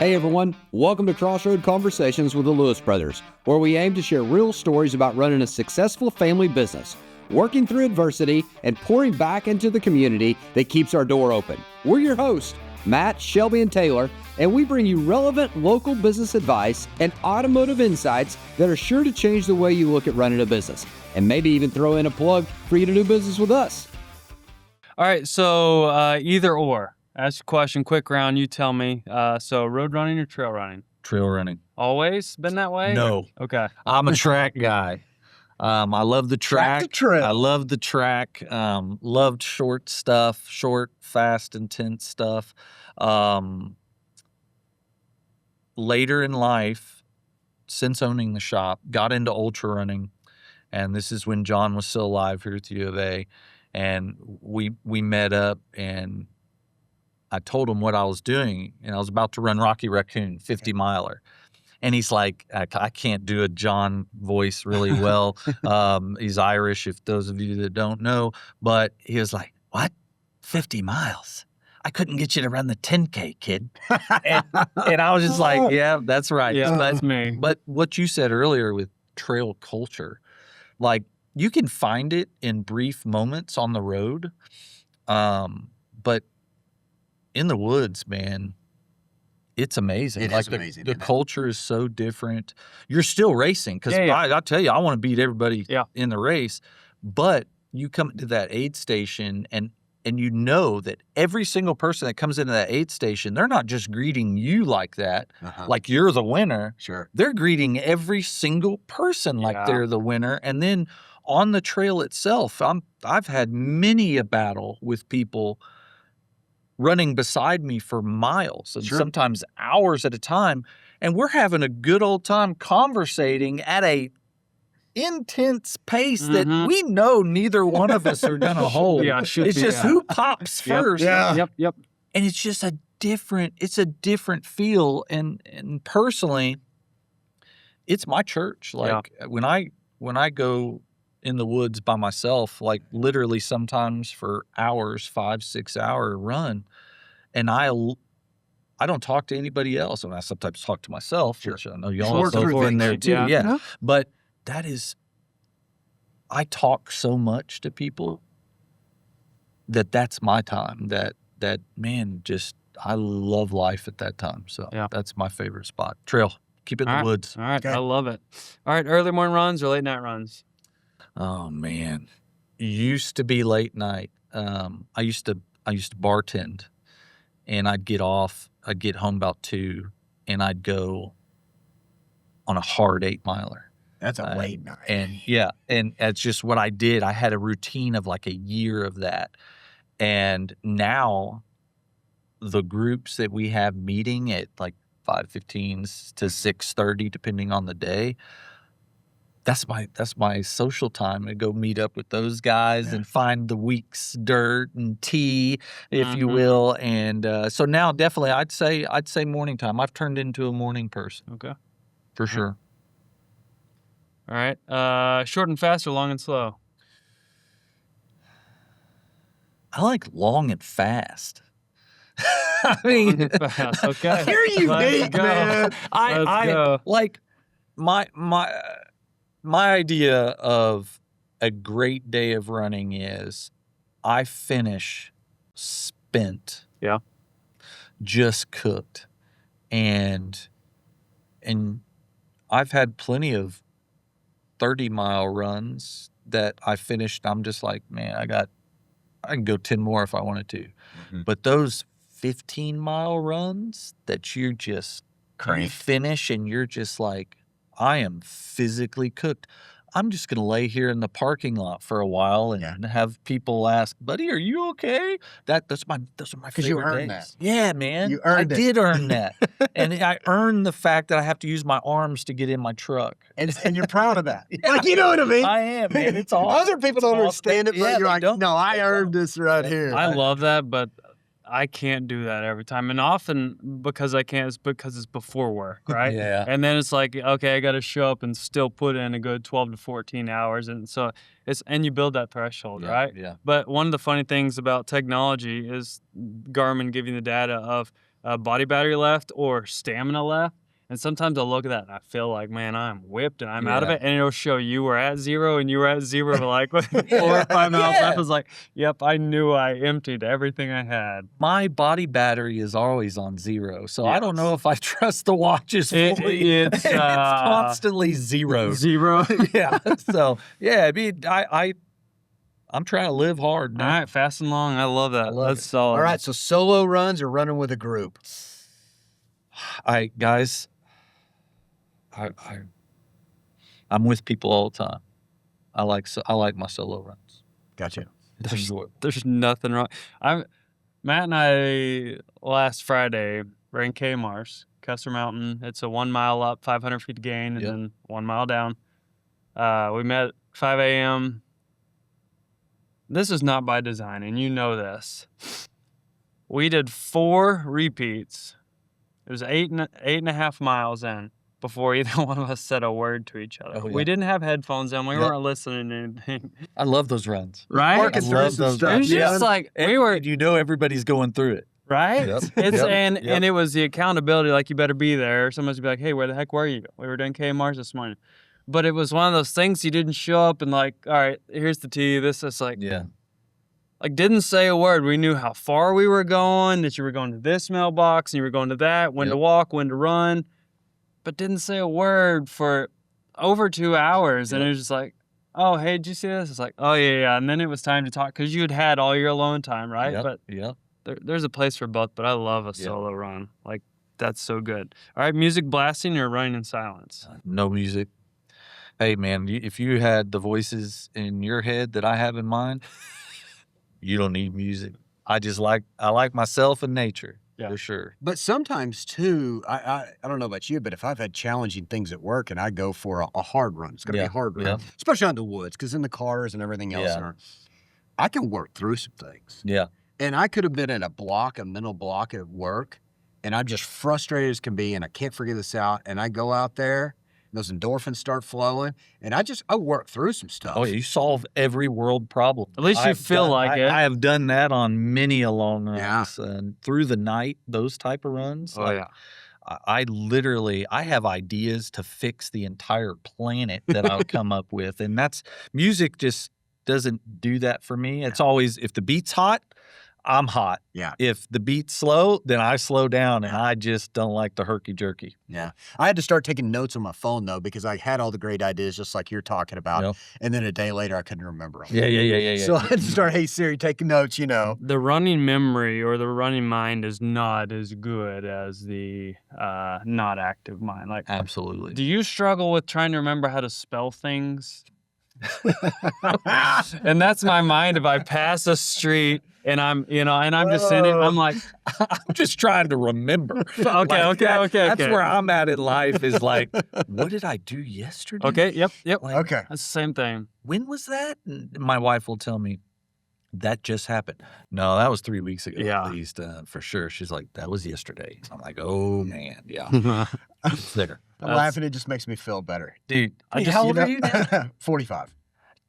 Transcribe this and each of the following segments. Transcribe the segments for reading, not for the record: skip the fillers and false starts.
Hey everyone, welcome to Crossroad Conversations with the Lewis Brothers, where we aim to share real stories about running a successful family business, working through adversity, and pouring back into the community that keeps our door open. We're your hosts, Matt, Shelby, and Taylor, and we bring you relevant local business advice and automotive insights that are sure to change the way you look at running a business, and maybe even throw in a plug for you to do business with us. All right, so either or. Ask a question, quick round, you tell me. So road running or trail running? Trail running. Always been that way? No. Okay. I'm a track guy. I love the track. Track to trail. I love the track. Loved short stuff, short, fast, intense stuff. Later in life, since owning the shop, got into ultra running. And this is when John was still alive here at the U of A. And we met up, and I told him what I was doing, and I was about to run Rocky Raccoon, 50 miler. And he's like, I can't do a John voice really well. He's Irish, if those of you that don't know. But he was like, what? 50 miles? I couldn't get you to run the 10K, kid. and I was just like, yeah, that's right. Yeah, that's me. But what you said earlier with trail culture, like you can find it in brief moments on the road. But in the woods, man, it's amazing. It is amazing. The culture is so different. You're still racing because Yeah. I'll tell you, I want to beat everybody Yeah. in the race. But you come to that aid station and you know that every single person that comes into that aid station, they're not just greeting you like that, like you're the winner. Sure. They're greeting every single person like Yeah. they're the winner. And then on the trail itself, I've had many a battle with people running beside me for miles and Sure. sometimes hours at a time. And we're having a good old time conversating at a intense pace that we know neither one of us are going to hold. Yeah, should it's be, just yeah. who pops Yep. first. Yeah. Yep. And it's just a different feel. And personally, it's my church. Like when I go in the woods by myself, like literally sometimes for hours, 5-6 hour run, and I don't talk to anybody else. And I sometimes talk to myself, which I know y'all Sure. have both been there too. Yeah. Yeah. But I talk so much to people that's my time. That man, just I love life at that time. So that's my favorite spot. Trail. Keep it in the woods. All right, Okay. I love it. All right, early morning runs or late night runs? Oh man, used to be late night. I used to bartend, and I'd get home about 2, and I'd go on a hard 8 miler. That's a late night. And that's just what I did. I had a routine of like a year of that, and now the groups that we have meeting at like 5:15 to 6:30, depending on the day. That's my social time to go meet up with those guys and find the week's dirt and tea, if you will. And so now definitely I'd say morning time. I've turned into a morning person. Okay. For sure. All right. Short and fast or long and slow? I like long and fast. I mean, Fast. Okay. You're unique, Let's go. man. I go. like my idea of a great day of running is I finish spent. Yeah. Just cooked. And I've had plenty of 30-mile runs that I finished. I'm just like, man, I can go 10 more if I wanted to. But those 15-mile runs that you just you finish and you're just like, I am physically cooked. I'm just going to lay here in the parking lot for a while and have people ask, buddy, are you okay? Those are my favorite Because you earned days. that. Yeah, man. You earned it. I did earn that. And I earned the fact that I have to use my arms to get in my truck. And you're proud of that. Like, you know what I mean? I am, man. It's awesome. Other people don't understand it, but Yeah, you're they like, don't. no, I earned this right here. I love that, but I can't do that every time. And often because I can't, it's because it's before work, right? Yeah. And then it's like, okay, I got to show up and still put in a good 12 to 14 hours. And so and you build that threshold, Yeah, right? yeah. But one of the funny things about technology is Garmin giving the data of body battery left or stamina left. And sometimes I'll look at that and I feel like, man, I'm whipped and I'm out of Yeah. it. And it'll show you were at 0 and you were at 0 for like 4 or 5 miles left. I was like, yep, I knew I emptied everything I had. My body battery is always on 0, so I don't know if I trust the watches fully. It's constantly 0. 0. Yeah. So I mean, I'm trying to live hard. All Man. right, fast and long. I love that. love That's it. solid. All right, so solo runs or running with a group? Guys, I'm with people all the time. I like my solo runs. Gotcha. There's nothing wrong. Matt and I last Friday ran Kmars, Custer Mountain. It's a 1 mile up, 500 feet to gain, and Yep. then 1 mile down. We met at 5 a.m. This is not by design, and you know this. We did 4 repeats. It was 8.5 miles in before either one of us said a word to each other. Oh, yeah. We didn't have headphones in. We Yep. weren't listening to anything. I love those runs. Right? Working I through love some those stuff. It was runs. just like we were You know everybody's going through it. right. Yep. It's Yep. and Yep. it was the accountability. Like you better be there. Somebody's be like, "Hey, where the heck were you? We were doing Kmars this morning." But it was one of those things you didn't show up and like, all right, here's the tea. This is like didn't say a word. We knew how far we were going. That you were going to this mailbox and you were going to that. When to Yep. walk, when to run, but didn't say a word for over 2 hours. And Yep. it was just like, oh, hey, did you see this? It's like, oh yeah. And then it was time to talk because you had all your alone time, right? Yep. But Yep. there's a place for both, but I love a solo run. Like, that's so good. All right, music blasting or running in silence? No music. Hey, man, if you had the voices in your head that I have in mine, you don't need music. I like myself and nature, for sure. But sometimes too, I don't know about you, but if I've had challenging things at work and I go for a hard run, it's going to be a hard run, especially on the woods, because in the cars and everything else, I can work through some things. Yeah. And I could have been in a mental block at work, and I'm just frustrated as can be, and I can't figure this out. And I go out there, and those endorphins start flowing, and I work through some stuff. Oh, you solve every world problem. At least you feel like it. I have done that on many a long runs. Yeah. And through the night, those type of runs. Oh, yeah. I have ideas to fix the entire planet that I'll come up with. And music just doesn't do that for me. It's always, if the beat's hot, I'm hot. Yeah. If the beat's slow, then I slow down, and I just don't like the herky-jerky. Yeah. I had to start taking notes on my phone, though, because I had all the great ideas, just like you're talking about. Yep. And then a day later, I couldn't remember them. Yeah. So I had to start, hey, Siri, taking notes, The running memory or the running mind is not as good as the not active mind. Like, Absolutely. do you struggle with trying to remember how to spell things? And that's my mind. If I pass a street and I'm just in it, I'm like, I'm just trying to remember. okay. That's where I'm at in life is like, what did I do yesterday? okay, yep. Like, Okay. That's the same thing. when was that? And my wife will tell me, that just happened. No, that was 3 weeks ago Yeah. at least, for sure. She's like, that was yesterday. I'm like, oh, man, yeah. It's there. I'm laughing. It just makes me feel better. Dude, I just- how old are you now? 45.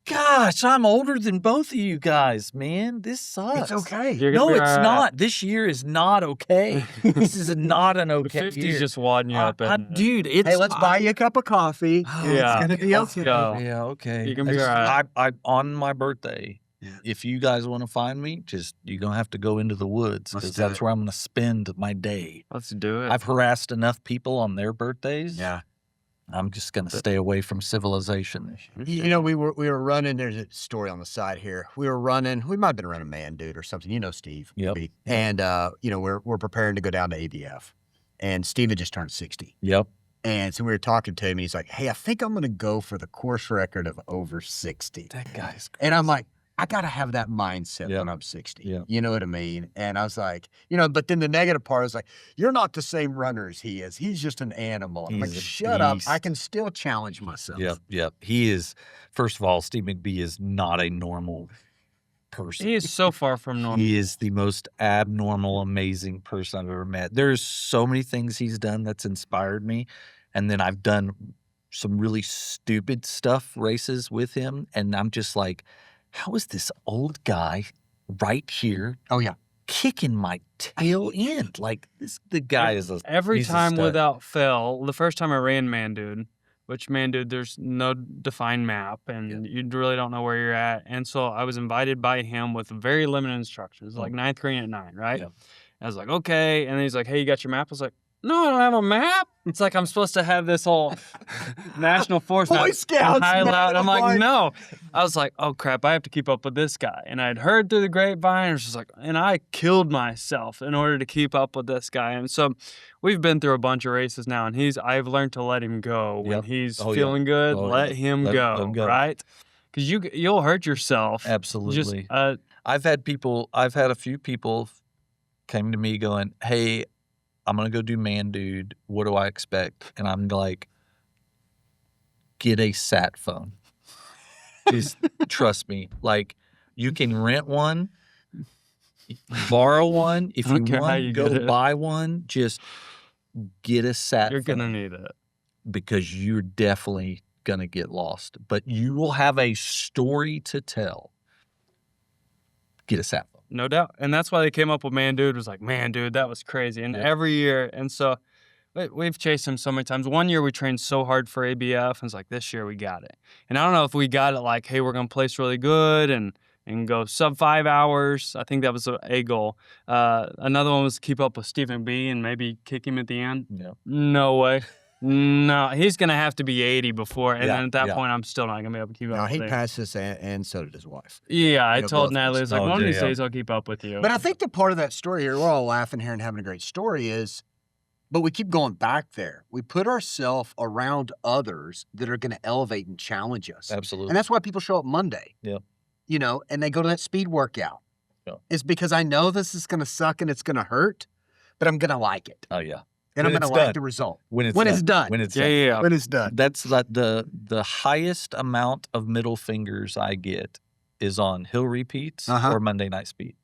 Gosh, I'm older than both of you guys, man. This sucks. It's okay. You're gonna No, be it's all right. not. This year is not okay. This is not an The okay 50's year. just wadding you up. isn't it? Dude, it's Hey, let's buy you a cup of coffee. Yeah. It's going to be Let's okay. go. Yeah, okay. You can be all right. I on my birthday, Yeah. if you guys want to find me, you're going to have to go into the woods Let's because do that's it. where I'm going to spend my day. Let's do it. I've harassed enough people on their birthdays. Yeah. I'm just going to stay away from civilization. We were running. There's a story on the side here. We were running. We might have been running Man Dude or something. You know Steve. Yep. And we're preparing to go down to ABF, and Steve had just turned 60. Yep. And so we were talking to him, and he's like, "Hey, I think I'm going to go for the course record of over 60." That guy's And I'm like, I got to have that mindset Yeah. when I'm 60. Yeah. You know what I mean? And I was like, but then the negative part was like, you're not the same runner as he is. He's just an animal. I'm like, He's a shut up. beast. I can still challenge myself. Yep. He is, first of all, Steve McBee is not a normal person. He is so far from normal. He is the most abnormal, amazing person I've ever met. There's so many things he's done that's inspired me. And then I've done some really stupid stuff races with him. And I'm just like, how is this old guy right here Oh, yeah. kicking my tail end. Like the guy is every he's a time stud. without fail. The first time I ran Man Dude, which Man Dude, there's no defined map, and you really don't know where you're at. And so I was invited by him with very limited instructions, like ninth grade at 9, right? Yeah. I was like, okay. And then he's like, hey, you got your map? I was like, no, I don't have a map. It's like I'm supposed to have this whole national forest map. Boy Scouts highlight. map. I'm like, no. I was like, oh crap, I have to keep up with this guy. And I'd heard through the grapevine, it was just like, and I killed myself in order to keep up with this guy. And so we've been through a bunch of races now, and I've learned to let him go when he's feeling good. Let him go, right? Because you'll hurt yourself. Absolutely. Just, I've had a few people came to me going, hey, I'm going to go do Man Dude. What do I expect? And I'm like, get a sat phone. Just trust me. Like, you can rent one, borrow one. If you want to go buy one, just get a sat phone. You're going to need it. Because you're definitely going to get lost. But you will have a story to tell. Get a sat phone. No doubt. And that's why they came up with Man Dude. It was like, Man Dude, that was crazy. And every year, and so we've chased him so many times. One year we trained so hard for ABF, and it's like, this year we got it. And I don't know if we got it like, hey, we're going to place really good and go sub 5 hours. I think that was a goal. Another one was to keep up with Stephen B and maybe kick him at the end. Yeah. No way. No, he's going to have to be 80 before, and then at that point, I'm still not going to be able to keep up. No, with he him. passed us, and so did his wife. Yeah, I know, told both Natalie, of I us. was like, one of these yeah. days I'll keep up with you. But I think the part of that story here, we're all laughing here and having a great story is, but we keep going back there. We put ourselves around others that are going to elevate and challenge us. Absolutely. And that's why people show up Monday. Yeah. You know, and they go to that speed workout. Yeah. It's because I know this is going to suck and it's going to hurt, but I'm going to like it. Oh, yeah. And I'm going to like the result. When it's done. When it's yeah, done. yeah. When it's done. That's like the highest amount of middle fingers I get is on hill repeats or Monday night speed.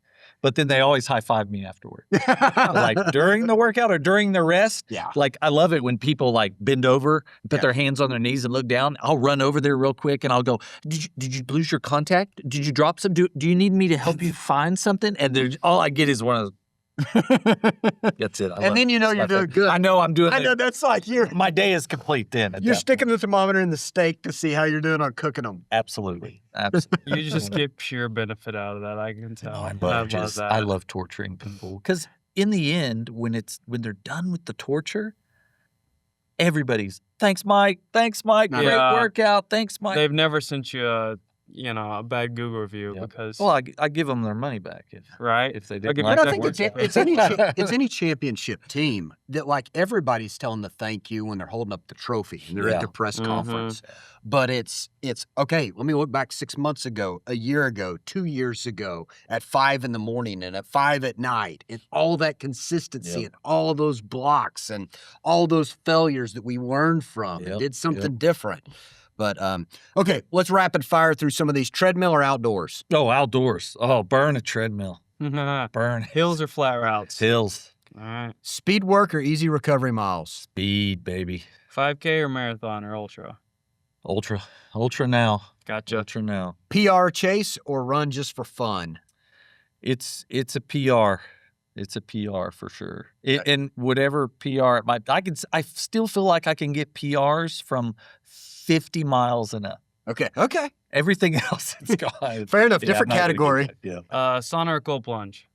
But then they always high five me afterward. Like during the workout or during the rest. Yeah. Like I love it when people like bend over, put their hands on their knees and look down. I'll run over there real quick and I'll go, did you lose your contact? Did you drop some? Do you need me to help you find something? And all I get is one of those. That's it. And then you know you're doing good. I know I'm doing I know that's like my day is complete then. You're sticking the thermometer in the steak to see how you're doing on cooking them. Absolutely. You just get pure benefit out of that, I can tell. I love that. I love torturing people because in the end, when they're done with the torture, everybody's thanks, Mike. Thanks, Mike. Great workout. Thanks, Mike. They've never sent you a bad Google review because I give them their money back if they didn't. But I think it's any championship team that like everybody's telling the thank you when they're holding up the trophy and they're at their press conference. But it's okay. Let me look back 6 months ago, a year ago, 2 years ago, at 5 a.m. and at 5 p.m, and all that consistency and all those blocks and all those failures that we learned from and did something different. But, okay, let's rapid fire through some of these. Treadmill or outdoors? Oh, outdoors. Oh, burn a treadmill. Burn. Hills or flat routes? Hills. All right. Speed work or easy recovery miles? Speed, baby. 5K or marathon or ultra? Ultra. Ultra now. Gotcha. Ultra now. PR chase or run just for fun? It's a PR. It's a PR for sure. And whatever PR it might, I still feel like I can get PRs from 50 miles and up. Okay. Everything else is gone. Fair enough. Different category. Yeah. Sauna or cold plunge?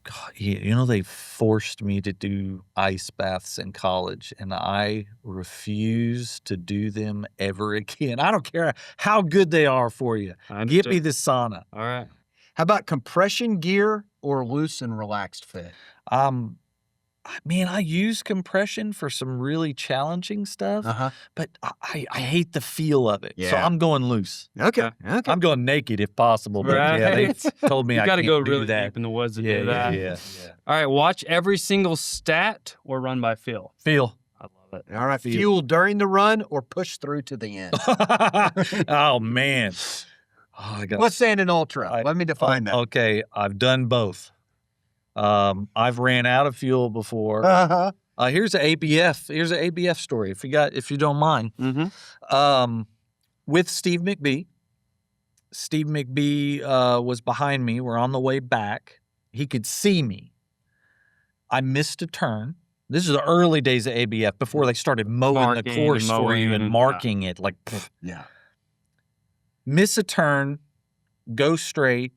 God, they forced me to do ice baths in college, and I refuse to do them ever again. I don't care how good they are for you. Get me the sauna. All right. How about compression gear or loose and relaxed fit? Man, I use compression for some really challenging stuff, but I hate the feel of it. Yeah. So I'm going loose. Okay. I'm going naked if possible. But they told me I can't do that. You got to go really deep in the woods to do that. Yeah. All right, watch every single stat or run by feel? Feel. I love it. All right, fuel during the run or push through to the end? Oh, man. Let's say in an ultra. Let me define that. Okay, I've done both. I've ran out of fuel before. Here's an ABF. Here's an ABF story. If you don't mind. Mm-hmm. With Steve McBee. Steve McBee was behind me. We're on the way back. He could see me. I missed a turn. This is the early days of ABF before they started mowing the course for you and marking it. Like, yeah. Miss a turn, go straight.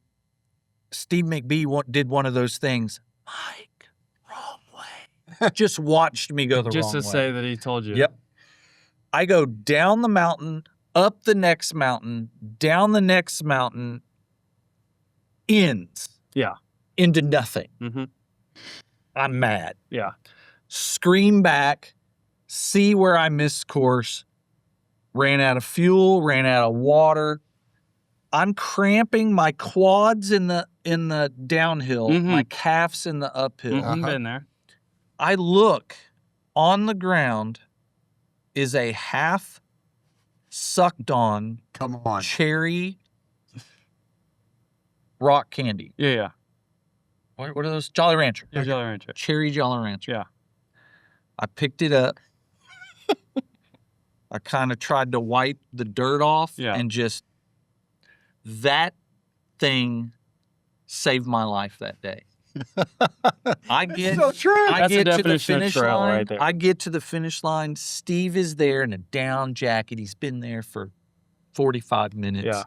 Steve McBee did one of those things. Mike, wrong way. Just watched me go the wrong way. Just to say that he told you. Yep. I go down the mountain, up the next mountain, down the next mountain, ends. Yeah. Into nothing. Mm-hmm. I'm mad. Yeah. Scream back, see where I missed course, ran out of fuel, ran out of water. I'm cramping my quads in the downhill, my calves in the uphill. Been there. I look on the ground is a half sucked on cherry rock candy. Yeah. What are those? Jolly Rancher. Yeah, Jolly Rancher. Cherry Jolly Rancher. Yeah. I picked it up. I kind of tried to wipe the dirt off and just that thing saved my life that day. I get so true. I get to the finish line. right there. I get to the finish line. Steve is there in a down jacket. He's been there for 45 minutes. Yeah.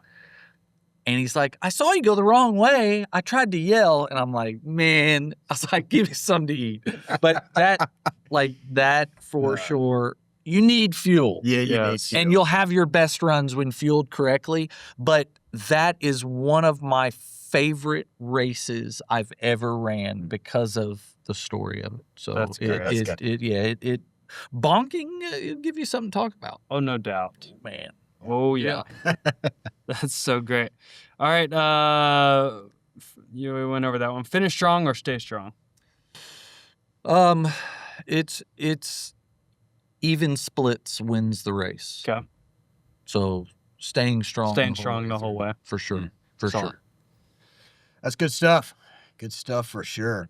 And he's like, I saw you go the wrong way. I tried to yell. And I'm like, man, I was like, give me something to eat. But that for sure, you need fuel. Yeah, you need fuel. And you'll have your best runs when fueled correctly. But that is one of my favorite races I've ever ran because of the story of it. So That's great. it bonking, it'll give you something to talk about. Oh, no doubt. Man. Oh, yeah. That's so great. All right. You went over that one. Finish strong or stay strong? It's even splits wins the race. Okay. So staying strong. The whole way. For sure. For sure. That's good stuff. Good stuff for sure.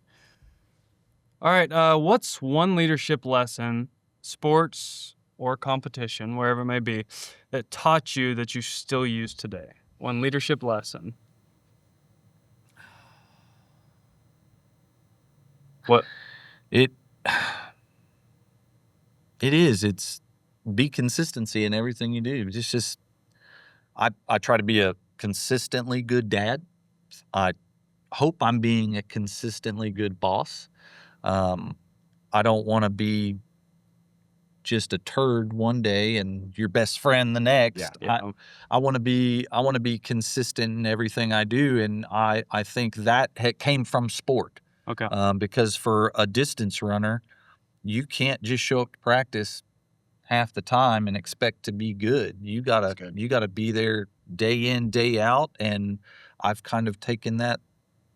All right. What's one leadership lesson, sports or competition, wherever it may be, that taught you that you still use today? One leadership lesson. What? It is. It's be consistency in everything you do. It's just I try to be a consistently good dad. I hope I'm being a consistently good boss. I don't want to be just a turd one day and your best friend the next. Yeah. I want to be consistent in everything I do, and I think that came from sport. Okay. Because for a distance runner, you can't just show up to practice half the time and expect to be good. You gotta be there day in, day out, and I've kind of taken that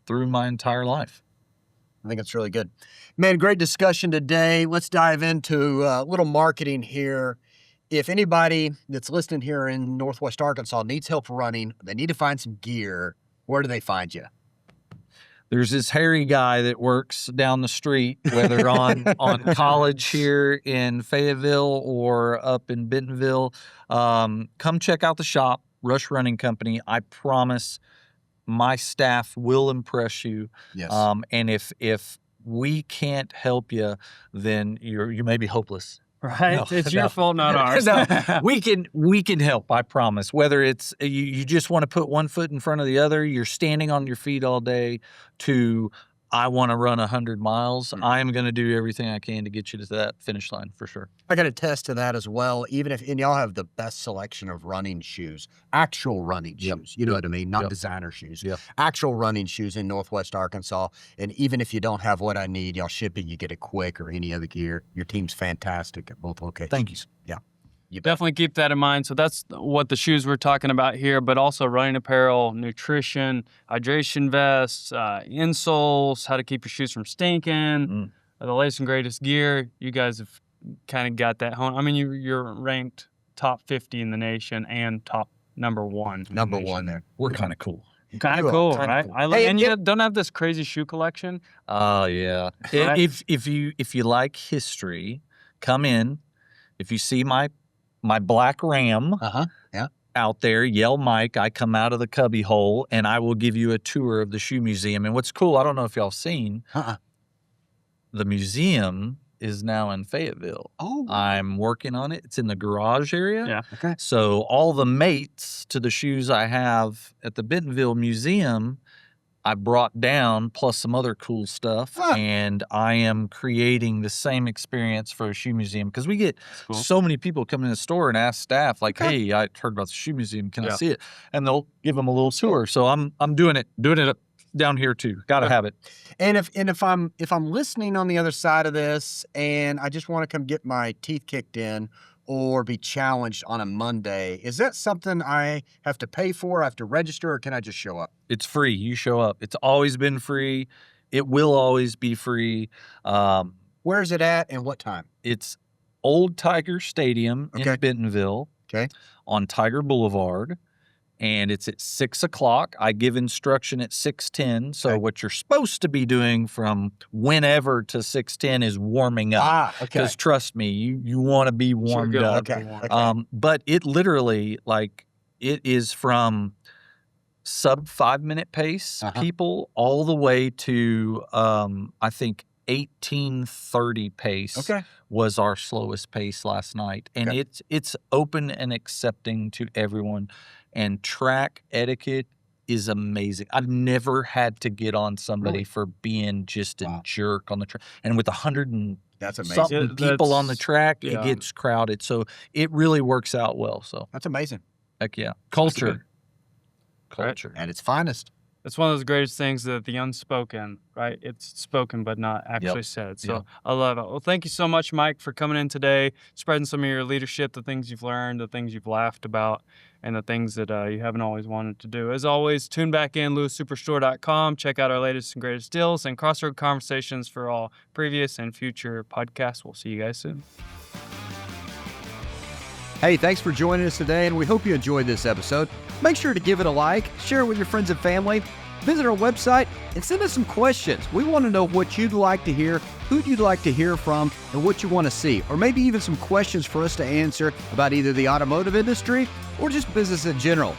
through my entire life. I think it's really good. Man, great discussion today. Let's dive into a little marketing here. If anybody that's listening here in Northwest Arkansas needs help running, they need to find some gear, where do they find you? There's this hairy guy that works down the street, whether on College here in Fayetteville or up in Bentonville. Come check out the shop, Rush Running Company. I promise my staff will impress you. Yes. And if we can't help you, then you may be hopeless. Right? No, it's your fault, not ours. No, we can help, I promise. Whether it's you just want to put one foot in front of the other, you're standing on your feet all day, to I want to run 100 miles. I am going to do everything I can to get you to that finish line for sure. I can attest to that as well. Even if, and y'all have the best selection of running shoes, actual running shoes. You know what I mean? Not designer shoes. Yep. Actual running shoes in Northwest Arkansas. And even if you don't have what I need, y'all ship it, you get it quick or any other gear. Your team's fantastic at both locations. Thank you. Yeah. You definitely keep that in mind. So that's what the shoes we're talking about here, but also running apparel, nutrition, hydration vests, insoles, how to keep your shoes from stinking, the latest and greatest gear. You guys have kind of got that home. I mean, you're ranked top 50 in the nation and top number one. Number one there. We're kind of cool. Kind of cool, right? Cool. And you don't have this crazy shoe collection. Oh yeah. Right? If you like history, come in. If you see my black Ram, Yeah. out there, yell Mike, I come out of the cubby hole, and I will give you a tour of the shoe museum. And what's cool, I don't know if y'all seen, the museum is now in Fayetteville. Oh. I'm working on it. It's in the garage area. Yeah. Okay. So all the mates to the shoes I have at the Bentonville Museum, I brought down, plus some other cool stuff, and I am creating the same experience for a shoe museum, because we get Cool. so many people come in the store and ask staff, like, hey, I heard about the shoe museum, can I see it? And they'll give them a little tour. So I'm doing it down here too. Gotta have it. And if I'm listening on the other side of this and I just want to come get my teeth kicked in or be challenged on a Monday, is that something I have to pay for? I have to register, or can I just show up? It's free. You show up. It's always been free. It will always be free. Where is it at and what time? It's Old Tiger Stadium in Bentonville. Okay. On Tiger Boulevard. And it's at 6 o'clock. I give instruction at 6:10. So what you're supposed to be doing from whenever to 6:10 is warming up. Okay. Because trust me, you want to be warmed up. Okay. But it literally, like, it is from sub 5-minute pace people all the way to I think 18:30 pace was our slowest pace last night. And it's open and accepting to everyone. And track etiquette is amazing. I've never had to get on somebody for being just a jerk on the track. And with 100 and something people on the track, it gets crowded. So it really works out well. So that's amazing. Heck yeah. Culture. At its finest. It's one of those greatest things, that the unspoken, right? It's spoken but not actually said. So I love it. Well, thank you so much, Mike, for coming in today, spreading some of your leadership, the things you've learned, the things you've laughed about, and the things that you haven't always wanted to do. As always, tune back in, lewissuperstore.com. Check out our latest and greatest deals and Crossroad Conversations for all previous and future podcasts. We'll see you guys soon. Hey, thanks for joining us today, and we hope you enjoyed this episode. Make sure to give it a like, share it with your friends and family, visit our website, and send us some questions. We want to know what you'd like to hear, who you'd like to hear from, and what you want to see, or maybe even some questions for us to answer about either the automotive industry or just business in general.